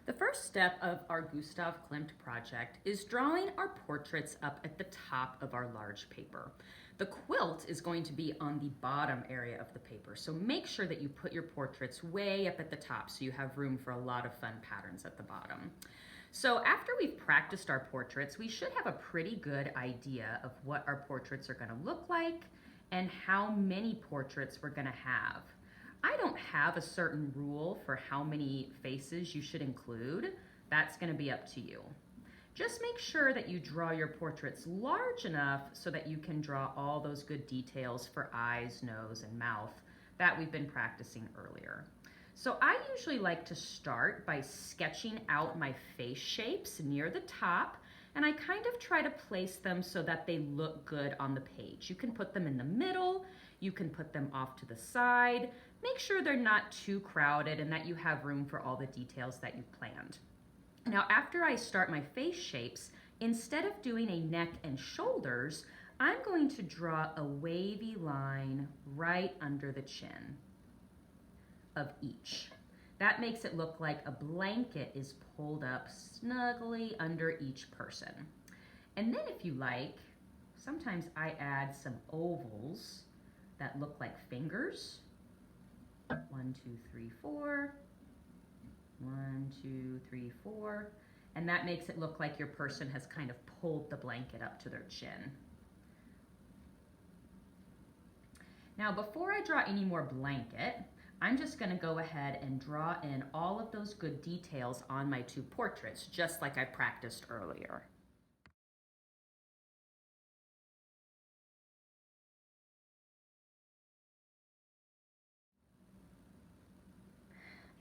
The first step of our Gustav Klimt project is drawing our portraits up at the top of our large paper. The quilt is going to be on the bottom area of the paper, so make sure that you put your portraits way up at the top so you have room for a lot of fun patterns at the bottom. So after we've practiced our portraits, we should have a pretty good idea of what our portraits are going to look like and how many portraits we're going to have. I don't have a certain rule for how many faces you should include. That's going to be up to you. Just make sure that you draw your portraits large enough so that you can draw all those good details for eyes, nose, and mouth that we've been practicing earlier. So I usually like to start by sketching out my face shapes near the top, and I kind of try to place them so that they look good on the page. You can put them in the middle, you can put them off to the side. Make sure they're not too crowded and that you have room for all the details that you planned. Now, after I start my face shapes, instead of doing a neck and shoulders, I'm going to draw a wavy line right under the chin of each. That makes it look like a blanket is pulled up snugly under each person. And then if you like, sometimes I add some ovals that look like fingers. 1, 2, 3, 4. 1, 2, 3, 4. And that makes it look like your person has kind of pulled the blanket up to their chin. Now, before I draw any more blanket, I'm just going to go ahead and draw in all of those good details on my two portraits, just like I practiced earlier.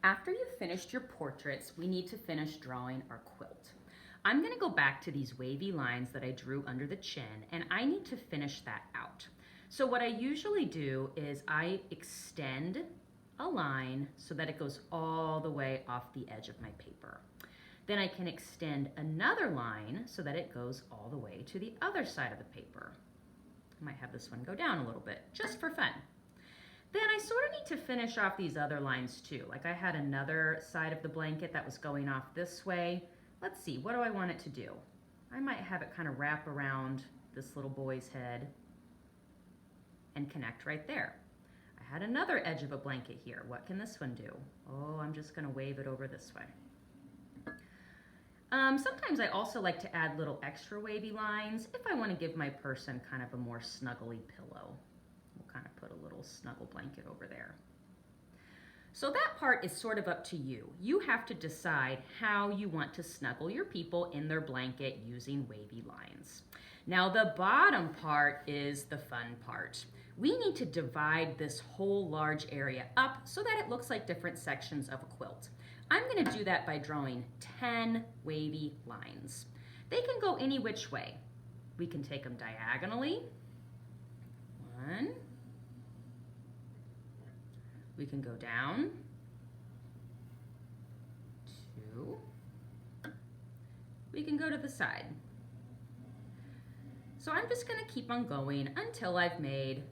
After you've finished your portraits, we need to finish drawing our quilt. I'm going to go back to these wavy lines that I drew under the chin, and I need to finish that out. So what I usually do is I extend a line so that it goes all the way off the edge of my paper. Then I can extend another line so that it goes all the way to the other side of the paper. I might have this one go down a little bit, just for fun. Then I sort of need to finish off these other lines too. Like I had another side of the blanket that was going off this way. Let's see, what do I want it to do? I might have it kind of wrap around this little boy's head and connect right there. I had another edge of a blanket here. What can this one do? Oh, I'm just gonna wave it over this way. Sometimes I also like to add little extra wavy lines if I want to give my person kind of a more snuggly pillow. We'll kind of put a little snuggle blanket over there. So that part is sort of up to you. You have to decide how you want to snuggle your people in their blanket using wavy lines. Now the bottom part is the fun part. We need to divide this whole large area up so that it looks like different sections of a quilt. I'm going to do that by drawing 10 wavy lines. They can go any which way. We can take them diagonally. 1. We can go down. 2. We can go to the side. So I'm just going to keep on going until I've made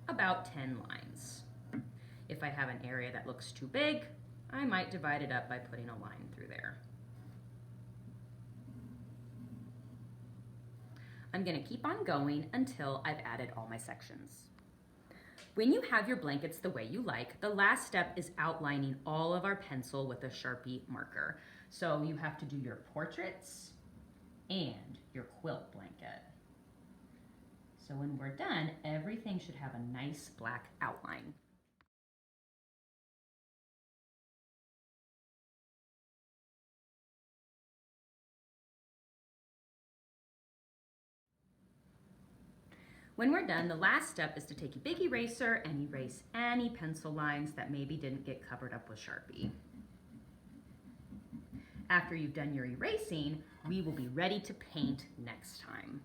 about 10 lines. If I have an area that looks too big, I might divide it up by putting a line through there. I'm going to keep on going until I've added all my sections. When you have your blankets the way you like, the last step is outlining all of our pencil with a Sharpie marker. So you have to do your portraits and your quilt blanket. So when we're done, everything should have a nice black outline. When we're done, the last step is to take a big eraser and erase any pencil lines that maybe didn't get covered up with Sharpie. After you've done your erasing, we will be ready to paint next time.